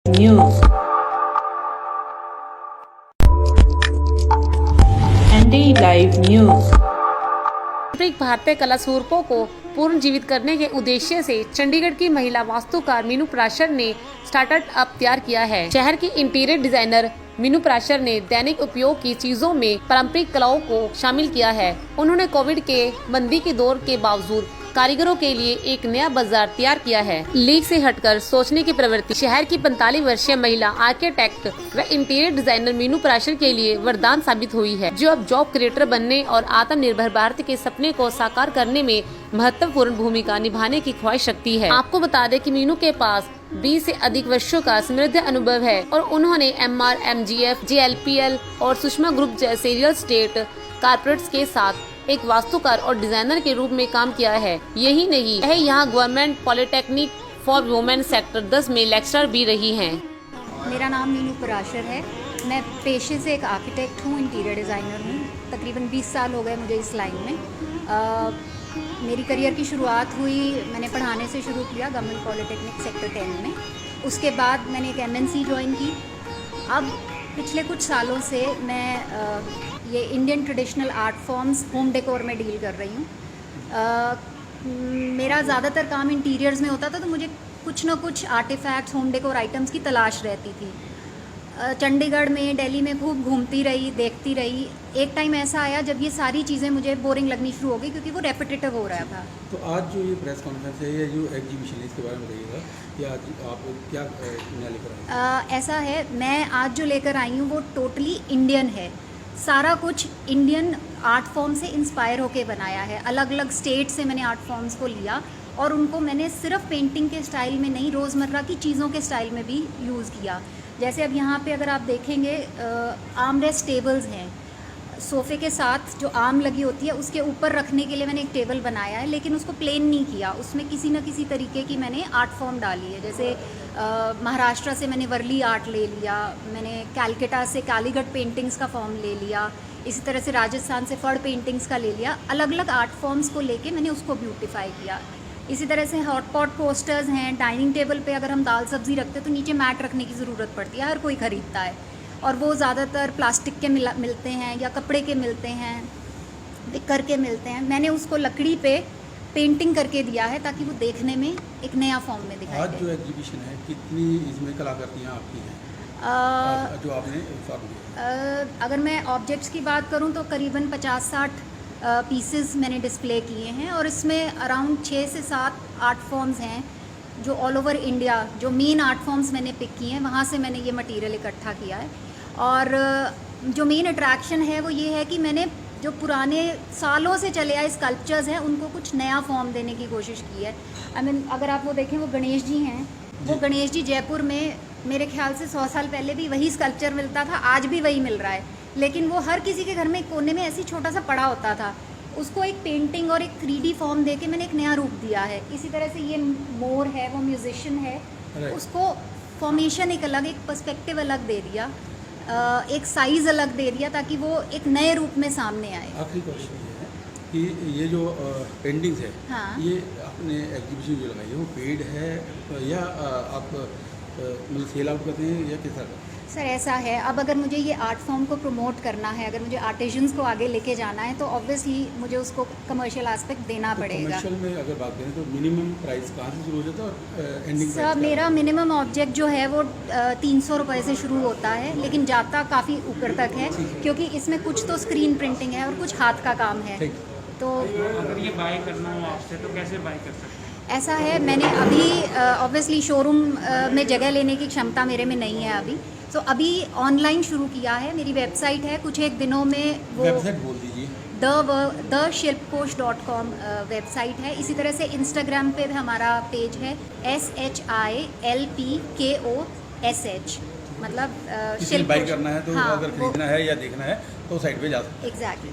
News ND live news. पारंपरिक भारतीय कला स्वरूपों को पुनर्जीवित करने के उद्देश्य से चंडीगढ़ की महिला वास्तुकार मीनू पराशर ने स्टार्टअप तैयार किया है। शहर की इंटीरियर डिजाइनर मीनू पराशर ने दैनिक उपयोग की चीजों में पारंपरिक कलाओं को शामिल किया है। उन्होंने कोविड के मंदी के दौर के बावजूद कारीगरों के लिए एक नया बाजार तैयार किया है। लीग से हटकर सोचने की प्रवृत्ति शहर की 45 वर्षीय महिला आर्किटेक्ट व इंटीरियर डिजाइनर मीनू पराशर के लिए वरदान साबित हुई है, जो अब जॉब क्रिएटर बनने और आत्मनिर्भर भारत के सपने को साकार करने में महत्वपूर्ण भूमिका निभाने की ख्वाहिश रखती है। आपको बता दें कि मीनू के पास 20 से अधिक वर्षों का समृद्ध अनुभव है और उन्होंने MR, MGF, JLPL और सुषमा ग्रुप जैसे रियल एस्टेट कारपोरेट्स के साथ एक वास्तुकार और डिजाइनर के रूप में काम किया है। यही नहीं, यह यहाँ government polytechnic for women sector 10 में लेक्चरर भी रही हैं। मेरा नाम मीनू पराशर है। मैं पेशे से एक आर्किटेक्ट हूँ, इंटीरियर डिज़ाइनर हूँ। तकरीबन 20 साल हो गए मुझे इस लाइन में। मेरी करियर की शुरुआत हुई, मैंने पढ़ाने से शुरू किया गवर्नमेंट पॉलिटेक्निक सेक्टर 10 में। उसके बाद मैंने एक MNC ज्वाइन की। अब पिछले कुछ सालों से मैं ये Indian traditional art forms home decor में डील कर रही हूँ। मेरा ज़्यादातर काम इंटीरियर्स में होता था, तो मुझे कुछ ना कुछ आर्टिफैक्ट्स, होम डेकोर आइटम्स की तलाश रहती थी। चंडीगढ़ में, दिल्ली में खूब घूमती रही, देखती रही। एक टाइम ऐसा आया जब ये सारी चीज़ें मुझे बोरिंग लगनी शुरू हो गई, क्योंकि वो रेपिटेटिव हो रहा था। तो आज जो ये प्रेस कॉन्फ्रेंस है, ये जो एग्जीबिशन है, इसके बारे में बताइएगा कि आज आप क्या नया लेकर आए? ऐसा है, मैं आज जो लेकर आई हूँ वो टोटली इंडियन है। सारा कुछ इंडियन आर्ट फॉर्म से इंस्पायर होके बनाया है। अलग अलग स्टेट से मैंने आर्ट फॉर्म्स को लिया और उनको मैंने सिर्फ पेंटिंग के स्टाइल में नहीं, रोज़मर्रा की चीज़ों के स्टाइल में भी यूज़ किया। जैसे अब यहाँ पे अगर आप देखेंगे, आर्मरेस्ट टेबल्स हैं। सोफ़े के साथ जो आर्म लगी होती है उसके ऊपर रखने के लिए मैंने एक टेबल बनाया है, लेकिन उसको प्लेन नहीं किया। उसमें किसी न किसी तरीके की मैंने आर्ट फॉर्म डाली है। जैसे महाराष्ट्र से मैंने वर्ली आर्ट ले लिया, मैंने कैलकटा से कालीगढ़ पेंटिंग्स का फॉर्म ले लिया, इसी तरह से राजस्थान से फड़ पेंटिंग्स का ले लिया। अलग अलग आर्ट फॉर्म्स को लेके मैंने उसको ब्यूटीफाई किया। इसी तरह से हॉट पॉट पोस्टर्स हैं। डाइनिंग टेबल पे अगर हम दाल सब्ज़ी रखते हैं तो नीचे मैट रखने की ज़रूरत पड़ती है, हर कोई ख़रीदता है, और वो ज़्यादातर प्लास्टिक के मिलते हैं या कपड़े के मिलते हैं, विकर के मिलते हैं। मैंने उसको लकड़ी पे पेंटिंग करके दिया है ताकि वो देखने में एक नया फॉर्म में दिखाई आज दे। जो एग्जीबिशन है, कितनी इसमें कलाकृतियाँ आपकी हैं जो आपने उत्पादन किया? अगर मैं ऑब्जेक्ट्स की बात करूं तो करीबन 50-60 पीसेस मैंने डिस्प्ले किए हैं, और इसमें अराउंड 6 से 7 आर्ट फॉर्म्स हैं जो ऑल ओवर इंडिया, जो मेन आर्ट फॉर्म्स मैंने पिक किए हैं, वहाँ से मैंने ये मटेरियल इकट्ठा किया है। और जो मेन अट्रैक्शन है वो ये है कि मैंने जो पुराने सालों से चले आए स्कल्पचर्स हैं उनको कुछ नया फॉर्म देने की कोशिश की है। आई मीन अगर आप वो देखें, वो गणेश जी हैं। वो गणेश जी जयपुर में मेरे ख्याल से 100 साल पहले भी वही स्कल्पचर मिलता था, आज भी वही मिल रहा है, लेकिन वो हर किसी के घर में एक कोने में ऐसी छोटा सा पड़ा होता था। उसको एक पेंटिंग और एक 3D फॉर्म दे के मैंने एक नया रूप दिया है। इसी तरह से ये मोर है, वो म्यूजिशियन है, उसको फॉर्मेशन एक अलग, एक पर्सपेक्टिव अलग दे दिया, एक साइज़ अलग दे दिया, ताकि वो एक नए रूप में सामने आए। आखिरी क्वेश्चन ये है कि ये जो पेंटिंग्स है, हाँ। ये आपने एग्जीबिशन जो लगाई है वो पेड है या आप मतलब सेल आउट करते हैं या किस तरह? सर ऐसा है, अब अगर मुझे ये आर्ट फॉर्म को प्रमोट करना है, अगर मुझे आर्टिजन्स को आगे लेके जाना है, तो ऑब्वियसली मुझे उसको कमर्शियल एस्पेक्ट देना पड़ेगा। कमर्शियल में अगर बात करें तो मिनिमम प्राइस कहाँ से शुरू हो जाता है और एंडिंग सर मेरा मिनिमम ऑब्जेक्ट जो है वो 300 रुपये से शुरू होता है, लेकिन जाता काफ़ी ऊपर तक है, क्योंकि इसमें कुछ तो स्क्रीन प्रिंटिंग है और कुछ हाथ का काम है। तो अगर ये बाय करना हो आपसे तो कैसे बाय कर सकते हैं? ऐसा है, मैंने अभी ऑब्वियसली शोरूम में जगह लेने की क्षमता मेरे में नहीं है अभी, तो अभी ऑनलाइन शुरू किया है। मेरी वेबसाइट है, कुछ एक दिनों में वो वेबसाइट बोल दीजिए। theshilpkosh.com वेबसाइट है। इसी तरह से इंस्टाग्राम पे भी हमारा पेज है SHILPKOSH, मतलब किसी बाय करना है तो हाँ, अगर खरीदना है या देखना है तो साइट पे जा सकते हैं। एग्जैक्टली।